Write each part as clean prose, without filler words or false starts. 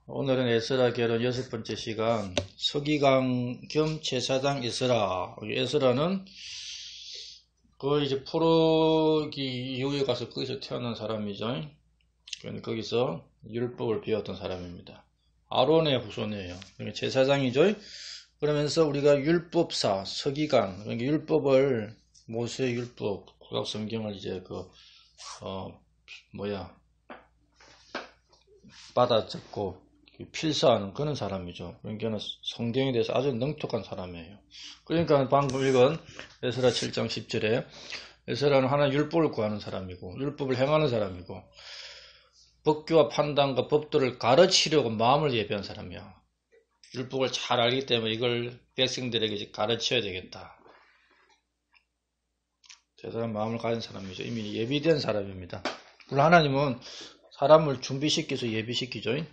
오늘은 에스라 결론 6번째 시간 서기관 겸 제사장 에스라. 에스라는 그 이제 포로기 이후에 가서 거기서 태어난 사람이죠. 거기서 율법을 배웠던 사람입니다. 아론의 후손이에요. 제사장이죠. 그러면서 우리가 율법사, 서기관, 그러니까 율법을 모세의 율법, 구약 성경을 이제 받아 적고 필사하는 그런 사람이죠. 그러니까 성경에 대해서 아주 능숙한 사람이에요. 그러니까 방금 읽은 에스라 7장 10절에 에스라는 하나님 율법을 구하는 사람이고 율법을 행하는 사람이고 법규와 판단과 법도를 가르치려고 마음을 예비한 사람이야. 율법을 잘 알기 때문에 이걸 백성들에게 가르쳐야 되겠다. 대단한 마음을 가진 사람이죠. 이미 예비된 사람입니다. 물론 하나님은 사람을 준비시켜서 예비시키죠.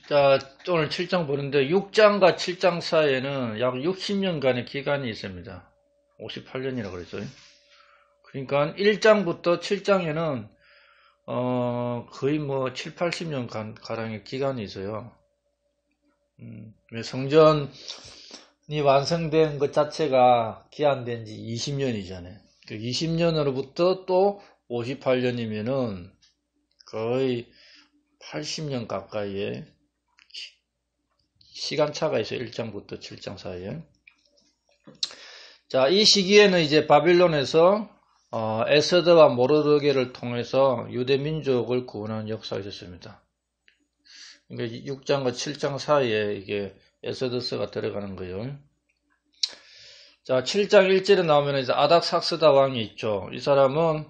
자, 오늘 7장 보는데 6장과 7장 사이에는 약 60년간의 기간이 있습니다. 58년이라고 그랬죠. 그러니까 1장부터 7장에는 거의 7, 80년 가량의 기간이 있어요. 성전이 완성된 것 자체가 기한된 지 20년이잖아요. 그 20년으로부터 또 58년이면은 거의 80년 가까이의 시간차가 있어요. 1장부터 7장 사이에. 자, 이 시기에는 이제 바빌론에서 에스더와 모르드게를 통해서 유대 민족을 구원하는 역사가 있었습니다. 그러니까 6장과 7장 사이에 이게 에스더서가 들어가는 거예요. 자, 7장 1절에 나오면 이제 아닥삭스다 왕이 있죠. 이 사람은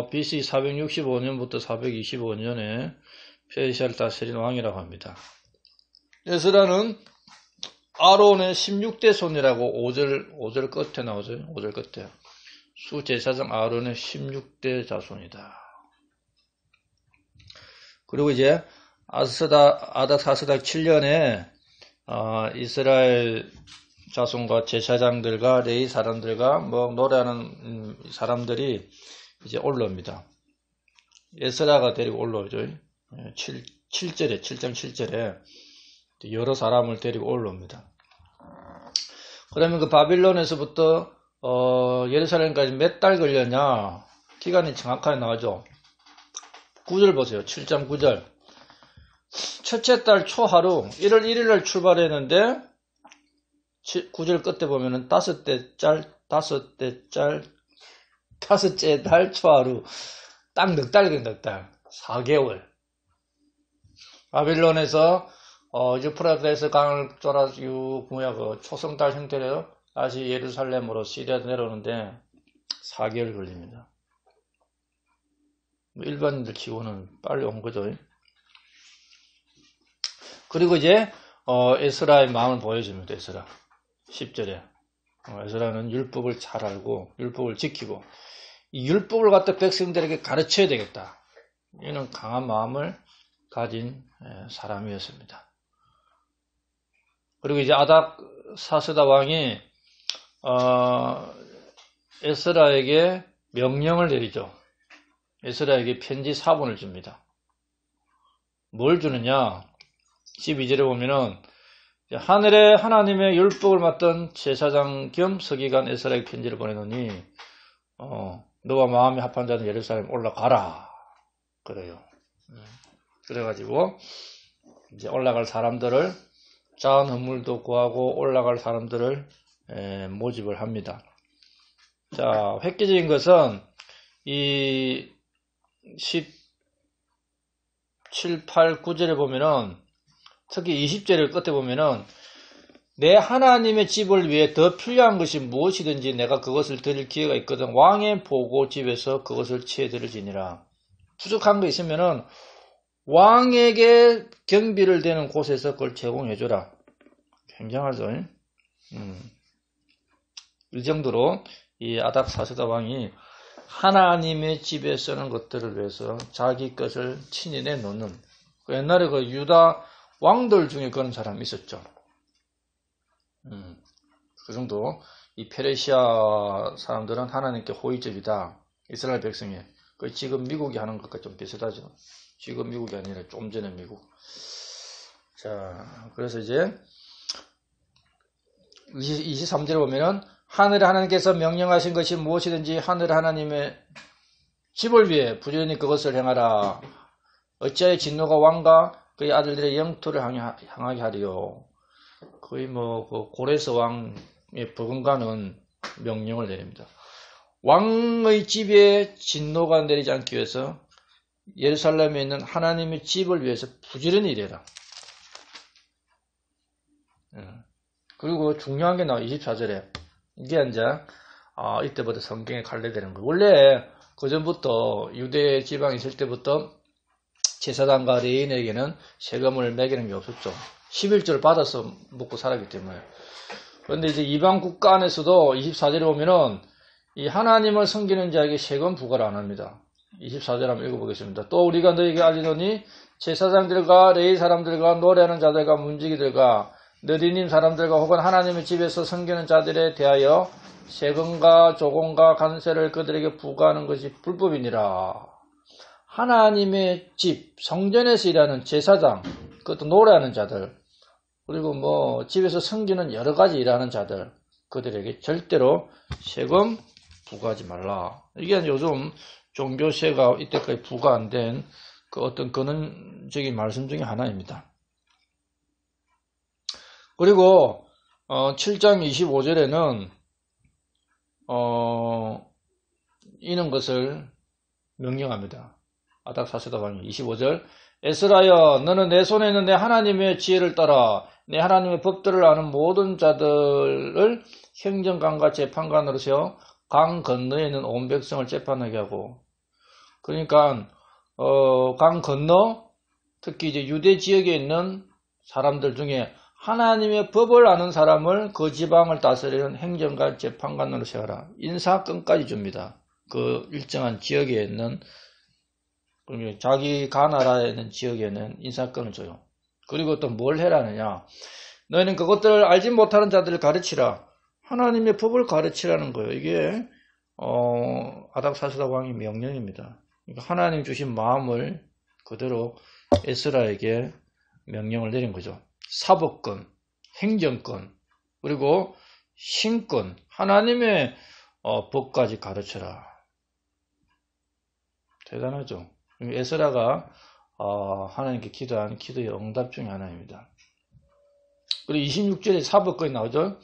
BC 465년부터 425년에 페르시아를 다스린 왕이라고 합니다. 에스라는 아론의 16대 손이라고 5절 끝에 나오죠. 5절 끝에. 수제사장 아론의 16대 자손이다. 그리고 이제 아닥사스닥 7년에 이스라엘 자손과 제사장들과 레위 사람들과 노래하는 사람들이 이제 올라옵니다. 에스라가 데리고 올라오죠. 7장 7절에 여러 사람을 데리고 올라옵니다. 그러면 그 바빌론에서부터 예루살렘까지 몇 달 걸렸냐? 기간이 정확하게 나오죠. 9절 보세요. 7장 9절. 첫째 달 초하루 1월 1일 날 출발했는데 9절 끝에 보면은 다섯째 달 초하루 딱 넉 달 4개월. 바빌론에서 유프라테스 강을 쫄아 쭉 초성달 형태로 다시 예루살렘으로 시리아 내려오는데 4개월 걸립니다. 일반인들 치고는 빨리 온 거죠. 그리고 이제 에스라의 마음을 보여줍니다. 에스라 10절에 에스라는 율법을 잘 알고 율법을 지키고 이 율법을 갖다 백성들에게 가르쳐야 되겠다. 이는 강한 마음을 가진 사람이었습니다. 그리고 이제 아닥사스다 왕이 에스라에게 명령을 내리죠. 에스라에게 편지 4본을 줍니다. 뭘 주느냐? 12절에 보면은 하늘에 하나님의 율법을 맡던 제사장 겸 서기관 에스라에게 편지를 보내노니 너와 마음이 합한 자는 예루살렘 올라가라. 그래요. 그래가지고 이제 올라갈 사람들을 작은 헌물도 구하고 올라갈 사람들을 모집을 합니다. 자, 획기적인 것은 이 17, 8, 9절에 보면은 특히 20절의 끝에 보면은 내 하나님의 집을 위해 더 필요한 것이 무엇이든지 내가 그것을 드릴 기회가 있거든 왕의 보고 집에서 그것을 취해 드릴지니라. 부족한 거 있으면은 왕에게 경비를 대는 곳에서 그걸 제공해줘라. 굉장하죠. 이 정도로 이 아닥사스다 왕이 하나님의 집에 쓰는 것들을 위해서 자기 것을 친히 내놓는 옛날에 그 유다 왕들 중에 그런 사람이 있었죠. 그 정도 이 페르시아 사람들은 하나님께 호의적이다. 이스라엘 백성에. 그 지금 미국이 하는 것과 좀 비슷하죠. 지금 미국이 아니라 좀 전에 미국. 자, 그래서 이제 23절에 보면은 하늘의 하나님께서 명령하신 것이 무엇이든지 하늘의 하나님의 집을 위해 부지런히 그것을 행하라. 어찌하여 진노가 왕과 그의 아들들의 영토를 향하게 하리요. 거의 뭐 그 고레스 왕의 버금가는 명령을 내립니다. 왕의 집에 진노가 내리지 않기 위해서 예루살렘에 있는 하나님의 집을 위해서 부지런히 일해라. 그리고 중요한 게 나와 24절에 이게 이제 이때부터 성경에 갈래되는 거예요. 원래 그 전부터 유대 지방에 있을 때부터 제사장과 레위인에게는 세금을 매기는 게 없었죠. 11조를 받아서 먹고 살았기 때문에. 그런데 이제 이방 국가 안에서도 24절에 보면은 이 하나님을 섬기는 자에게 세금 부과를 안 합니다. 24절 한번 읽어보겠습니다. 또 우리가 너에게 알리노니 제사장들과 레위 사람들과 노래하는 자들과 문지기들과 느리님 사람들과 혹은 하나님의 집에서 섬기는 자들에 대하여 세금과 조공과 관세를 그들에게 부과하는 것이 불법이니라. 하나님의 집, 성전에서 일하는 제사장, 그것도 노래하는 자들, 그리고 뭐 집에서 섬기는 여러 가지 일하는 자들, 그들에게 절대로 세금 부과하지 말라. 이게 요즘 종교세가 이때까지 부과 안 된 그 어떤 근원적인 말씀 중에 하나입니다. 그리고 7장 25절에는 이는 것을 명령합니다. 아닥사스다 왕 25절 에스라여 너는 내 손에 있는 내 하나님의 지혜를 따라 내 하나님의 법들을 아는 모든 자들을 행정관과 재판관으로 세워 강 건너에 있는 온 백성을 재판하게 하고 그러니까 강 건너 특히 이제 유대 지역에 있는 사람들 중에 하나님의 법을 아는 사람을 그 지방을 다스리는 행정관 재판관으로 세워라. 인사권까지 줍니다. 그 일정한 지역에 있는 자기 가나라에 있는 지역에는 인사권을 줘요. 그리고 또 뭘 해라느냐. 너희는 그것들을 알지 못하는 자들을 가르치라. 하나님의 법을 가르치라는 거예요. 이게 아닥사스다 왕의 명령입니다. 그러니까 하나님 주신 마음을 그대로 에스라에게 명령을 내린 거죠. 사법권, 행정권, 그리고 신권, 하나님의 법까지 가르쳐라. 대단하죠. 에스라가 하나님께 기도한 기도의 응답 중에 하나입니다. 그리고 26절에 사법권이 나오죠.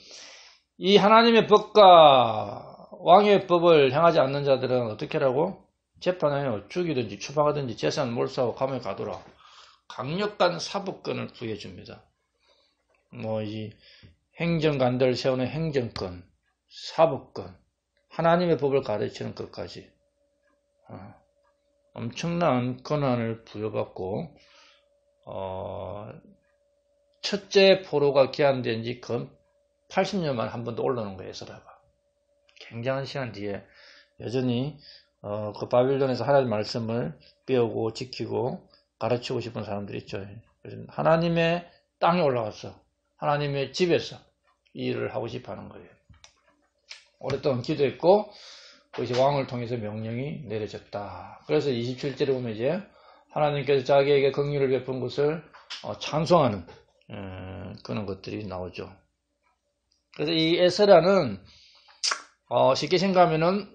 이 하나님의 법과 왕의 법을 행하지 않는 자들은 어떻게 하라고? 재판하여 죽이든지 추방하든지 재산 몰수하고 감옥에 가둬라. 강력한 사법권을 부여줍니다. 이 행정관들을 세우는 행정권, 사법권, 하나님의 법을 가르치는 것까지 엄청난 권한을 부여받고 첫째 포로가 기한된 지 80년 만에 한 번 더 올라오는 거예요. 에스라가. 굉장한 시간 뒤에 여전히 그 바빌론에서 하나님의 말씀을 배우고 지키고 가르치고 싶은 사람들이 있죠. 하나님의 땅에 올라가서 하나님의 집에서 이 일을 하고 싶어 하는 거예요. 오랫동안 기도했고 그것이 왕을 통해서 명령이 내려졌다. 그래서 27절에 보면 이제 하나님께서 자기에게 긍휼을 베푼 것을 찬송하는 그런 것들이 나오죠. 그래서 이 에스라는 쉽게 생각하면은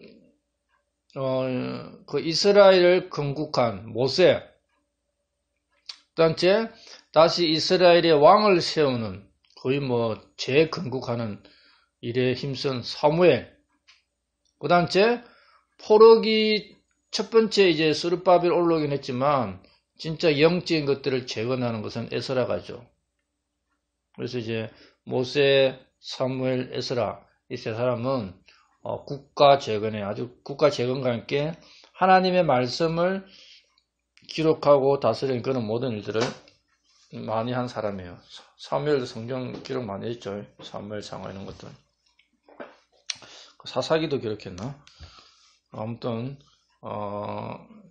그 이스라엘을 건국한 모세, 그 다음째 다시 이스라엘의 왕을 세우는 거의 재건국하는 일에 힘쓴 사무엘, 그 다음째 포로기 첫 번째 이제 스룹바벨 올라오긴 했지만 진짜 영적인 것들을 재건하는 것은 에스라가죠. 그래서 이제 모세, 사무엘, 에스라 이 세 사람은 국가 재건에 아주 국가 재건과 함께 하나님의 말씀을 기록하고 다스리는 그런 모든 일들을 많이 한 사람이에요. 사무엘도 성경 기록 많이 했죠. 사무엘 상하 이런 것들. 사사기도 기록했나? 아무튼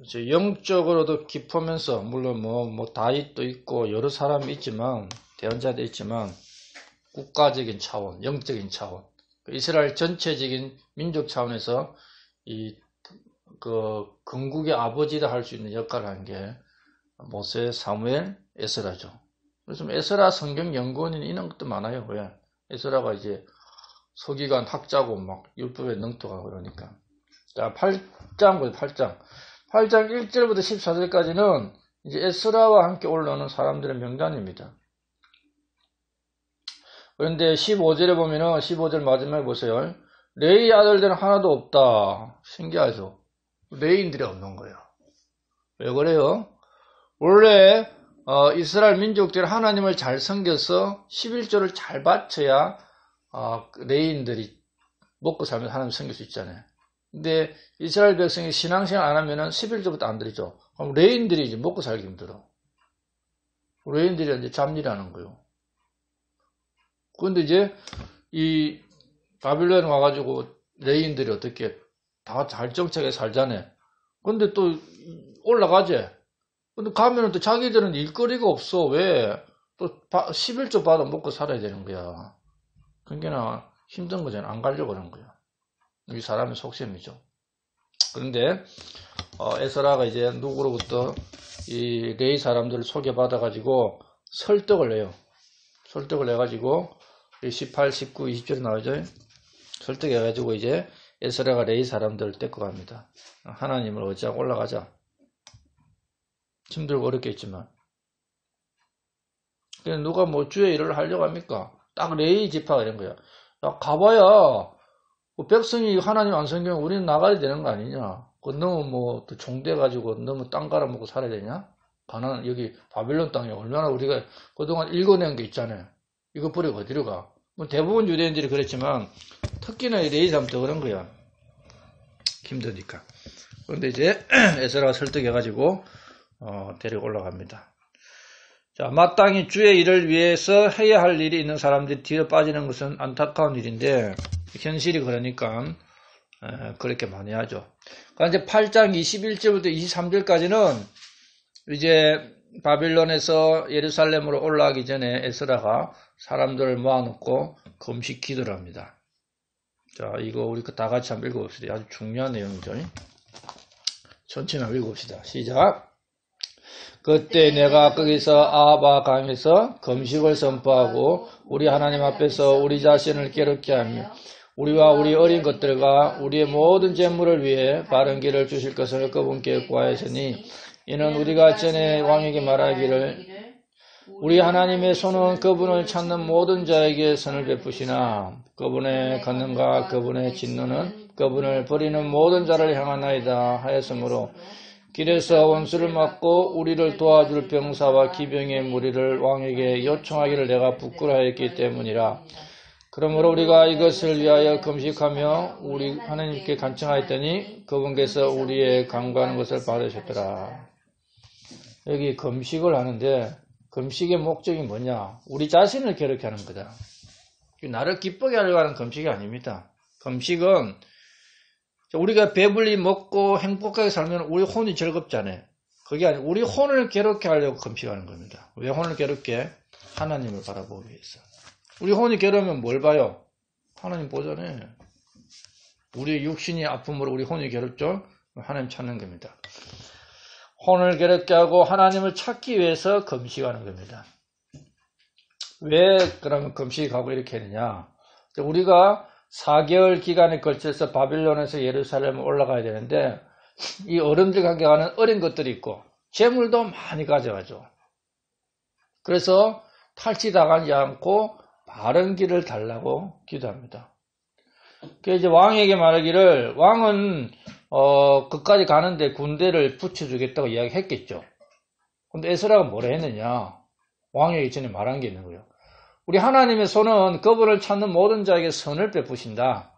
이제 영적으로도 깊으면서 물론 다윗도 있고 여러 사람이 있지만 대언자도 있지만 국가적인 차원, 영적인 차원, 이스라엘 전체적인 민족 차원에서 그 건국의 아버지라 할 수 있는 역할을 한 게 모세, 사무엘, 에스라죠. 그래서 에스라 성경 연구원인 이런 것도 많아요. 왜? 에스라가 이제 서기관 학자고 막 율법에 능통하고 그러니까. 자, 8장 보세요. 8장. 8장 1절부터 14절까지는 이제 에스라와 함께 올라오는 사람들의 명단입니다. 그런데 15절에 보면은 15절 마지막에 보세요. 레위 아들들은 하나도 없다. 신기하죠? 레위인들이 없는 거예요. 왜 그래요? 원래 이스라엘 민족들이 하나님을 잘 섬겨서 11조를 잘 바쳐야 레위인들이 먹고 살면서 하나님 섬길 수 있잖아요. 근데 이스라엘 백성이 신앙생활 안 하면은 11조부터 안 드리죠. 그럼 레위인들이 이제 먹고 살기 힘들어. 레위인들이 이제 잡일하는 거예요. 그런데 이제 이 바빌론 와가지고 레위인들이 어떻게 다 잘 정착해 살자네. 근데 또 올라가지. 근데 가면은 또 자기들은 일거리가 없어. 왜? 또 11조 받아 먹고 살아야 되는 거야. 그러니까 힘든 거잖아. 안 가려고 그런 거야. 이 사람의 속셈이죠. 그런데 에스라가 이제 누구로부터 이 레위 사람들을 소개받아가지고 설득을 해요. 설득을 해가지고 18, 19, 20절에 나오죠. 설득해가지고 이제 에스라가 레위 사람들을 데리고 갑니다. 하나님을 의지하고 올라가자. 힘들고 어렵겠지만. 누가 뭐 주의 일을 하려고 합니까? 딱 레위 지파가 이런 거야. 야, 가봐야 백성이 하나님 안 섬기면 우리는 나가야 되는 거 아니냐? 너무 뭐 또 종돼가지고 너무 땅 갈아먹고 살아야 되냐? 가난 여기 바빌론 땅에 얼마나 우리가 그동안 읽어낸 게 있잖아요. 이거 버리고 어디로 가? 뭐 대부분 유대인들이 그랬지만 특히나 이 레위 사람도 그런 거야. 힘드니까. 그런데 이제 에스라가 설득해가지고 데리고 올라갑니다. 자, 마땅히 주의 일을 위해서 해야 할 일이 있는 사람들이 뒤로 빠지는 것은 안타까운 일인데 현실이 그러니까 그렇게 많이 하죠. 그러니까 이제 8장 21절부터 23절까지는 이제 바빌론에서 예루살렘으로 올라가기 전에 에스라가 사람들을 모아놓고 금식 기도를 합니다. 자, 이거 우리 다 같이 한번 읽어봅시다. 아주 중요한 내용이죠. 천천히 한번 읽어봅시다. 시작. 그때 내가 거기서 아하바 강에서 금식을 선포하고 우리 하나님 앞에서 우리 자신을 괴롭게 하며 우리와 우리 어린 것들과 우리의 모든 재물을 위해 바른 길을 주실 것을 그분께 구하였으니 이는 우리가 전에 왕에게 말하기를 우리 하나님의 손은 그분을 찾는 모든 자에게 선을 베푸시나 그분의 권능과 그분의 진노는 그분을 버리는 모든 자를 향하나이다 하였으므로 길에서 원수를 맞고 우리를 도와줄 병사와 기병의 무리를 왕에게 요청하기를 내가 부끄러워했기 때문이라. 그러므로 우리가 이것을 위하여 금식하며 우리 하나님께 간청하였더니 그분께서 우리의 간구하는 것을 받으셨더라. 여기 금식을 하는데 금식의 목적이 뭐냐? 우리 자신을 괴롭게 하는 거다. 나를 기쁘게 하려고 하는 금식이 아닙니다. 금식은 우리가 배불리 먹고 행복하게 살면 우리 혼이 즐겁잖아요. 그게 아니고 우리 혼을 괴롭게 하려고 금식하는 겁니다. 왜 혼을 괴롭게? 하나님을 바라보기 위해서. 우리 혼이 괴로우면 뭘 봐요? 하나님 보잖아요. 우리 육신이 아픔으로 우리 혼이 괴롭죠? 하나님 찾는 겁니다. 혼을 괴롭게 하고 하나님을 찾기 위해서 금식하는 겁니다. 왜 그러면 금식하고 이렇게 했느냐? 우리가 4개월 기간에 걸쳐서 바빌론에서 예루살렘에 올라가야 되는데 이 어른들과 함께 가는 어린 것들이 있고 재물도 많이 가져가죠. 그래서 탈취당하지 않고 바른 길을 달라고 기도합니다. 그래서 이제 왕에게 말하기를 왕은 그까지 가는데 군대를 붙여주겠다고 이야기했겠죠. 근데 에스라가 뭐라 했느냐? 왕에게 전에 말한 게 있는 거예요. 우리 하나님의 손은 그분을 찾는 모든 자에게 선을 베푸신다.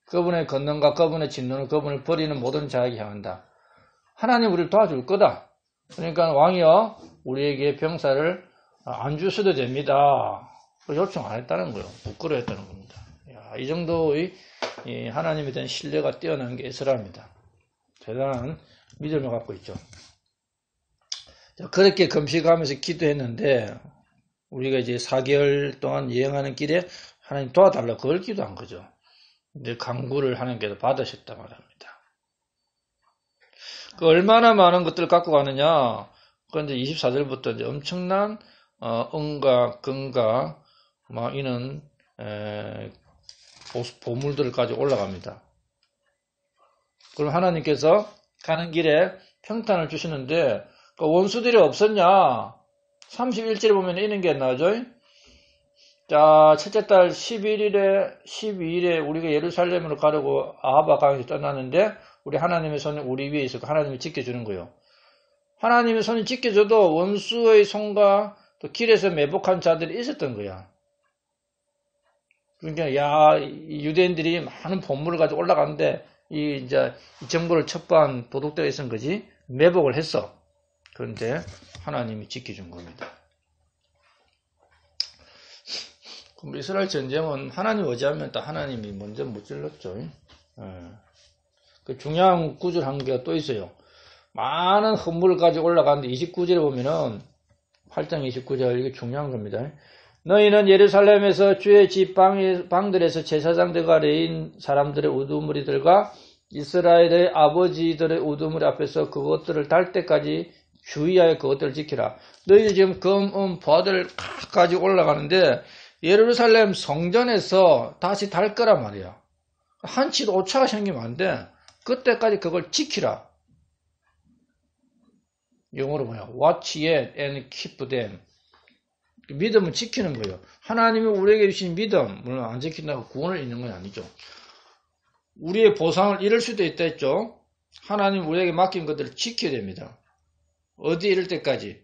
그분의 권능과 그분의 진노는 그분을 버리는 모든 자에게 향한다. 하나님 우리를 도와줄 거다. 그러니까 왕이요 우리에게 병사를 안 주셔도 됩니다. 요청 안 했다는 거예요. 부끄러워했다는 겁니다. 이 정도의 하나님에 대한 신뢰가 뛰어난 게 에스라입니다. 대단한 믿음을 갖고 있죠. 그렇게 금식하면서 기도했는데 우리가 이제 4개월 동안 여행하는 길에 하나님 도와달라고 그걸 기도한 거죠. 근데 간구를 하나님께서 받으셨다 말합니다. 얼마나 많은 것들을 갖고 가느냐? 그런데 24절부터 이제 엄청난 은과 금과 막 이는 보물들을 가지고 올라갑니다. 그럼 하나님께서 가는 길에 평탄을 주시는데 그 원수들이 없었냐? 31절에 보면 이런 게 나오죠. 자, 첫째 달 12일에 우리가 예루살렘으로 가려고 아하바 강에서 떠났는데 우리 하나님의 손이 우리 위에 있었고 하나님이 지켜주는 거예요. 하나님의 손이 지켜줘도 원수의 손과 또 길에서 매복한 자들이 있었던 거야. 그러니까 유대인들이 많은 보물을 가지고 올라가는데 이 정보를 첩보한 도둑들이 있은 거지 매복을 했어. 그런데 하나님이 지켜준 겁니다. 그럼 이스라엘 전쟁은 하나님 의지하면 또 하나님이 먼저 무찔렀죠. 그 중요한 구절 한 개가 또 있어요. 많은 헌물을 가지고 올라가는데 29절에 보면은 8장 29절 이게 중요한 겁니다. 너희는 예루살렘에서 주의 집 방들에서 제사장들과 레인 사람들의 우두머리들과 이스라엘의 아버지들의 우두머리 앞에서 그것들을 달 때까지 주의하여 그것들을 지키라. 너희들 지금 금, 보화들 가지고 올라가는데 예루살렘 성전에서 다시 달 거란 말이야. 한치도 오차가 생기면 안 돼. 그때까지 그걸 지키라. 영어로 뭐야? Watch it and keep them. 믿음은 지키는 거예요. 하나님이 우리에게 주신 믿음, 물론 안 지킨다고 구원을 잃는 건 아니죠. 우리의 보상을 잃을 수도 있다 했죠. 하나님 우리에게 맡긴 것들을 지켜야 됩니다. 어디 이를 때까지?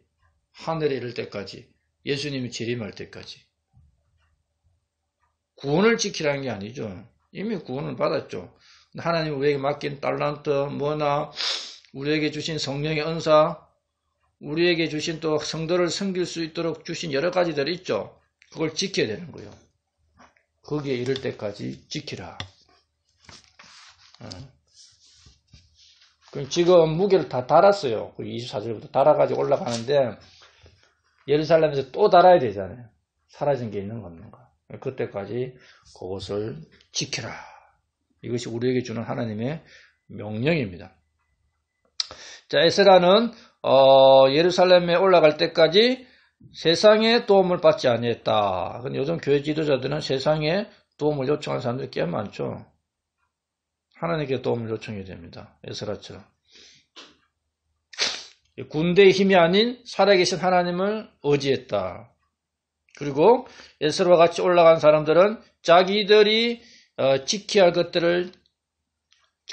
하늘에 이를 때까지. 예수님이 재림할 때까지. 구원을 지키라는 게 아니죠. 이미 구원을 받았죠. 하나님 우리에게 맡긴 달란트, 뭐나 우리에게 주신 성령의 은사, 우리에게 주신 또 성도를 섬길 수 있도록 주신 여러 가지들이 있죠. 그걸 지켜야 되는 거예요. 거기에 이를 때까지 지키라. 그럼 지금 무게를 다 달았어요. 24절부터 달아가지고 올라가는데 예루살렘에서 또 달아야 되잖아요. 사라진 게 있는 거 없는가. 그때까지 그것을 지키라. 이것이 우리에게 주는 하나님의 명령입니다. 자, 에스라는 예루살렘에 올라갈 때까지 세상의 도움을 받지 아니했다. 근데 요즘 교회 지도자들은 세상에 도움을 요청하는 사람들이 꽤 많죠. 하나님께 도움을 요청해야 됩니다. 에스라처럼. 군대의 힘이 아닌 살아계신 하나님을 의지했다. 그리고 에스라와 같이 올라간 사람들은 자기들이 지켜야 할 것들을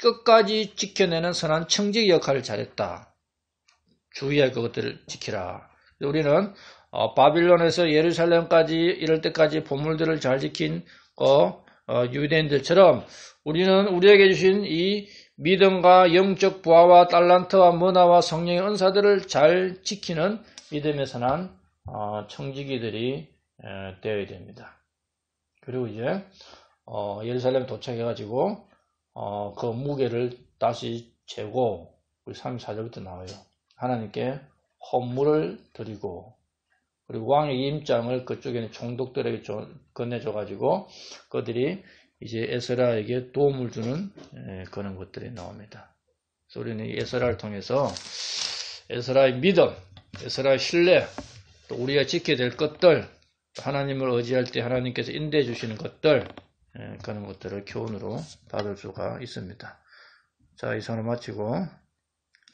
끝까지 지켜내는 선한 청지기 역할을 잘했다. 주의할 그것들을 지키라. 우리는 바빌론에서 예루살렘까지 이럴 때까지 보물들을 잘 지킨 유대인들처럼 우리는 우리에게 주신 이 믿음과 영적 부하와 달란트와 문화와 성령의 은사들을 잘 지키는 믿음의 선한 청지기들이 되어야 됩니다. 그리고 이제 예루살렘 도착해가지고 그 무게를 다시 재고 우리 34절부터 나와요. 하나님께 헌물을 드리고 그리고 왕의 임장을 그쪽에는 총독들에게 건네줘가지고 그들이 이제 에스라에게 도움을 주는 그런 것들이 나옵니다. 그래서 우리는 에스라를 통해서 에스라의 믿음, 에스라의 신뢰, 또 우리가 지켜야 될 것들, 하나님을 의지할 때 하나님께서 인도해 주시는 것들, 그런 것들을 교훈으로 받을 수가 있습니다. 자, 이상으로 마치고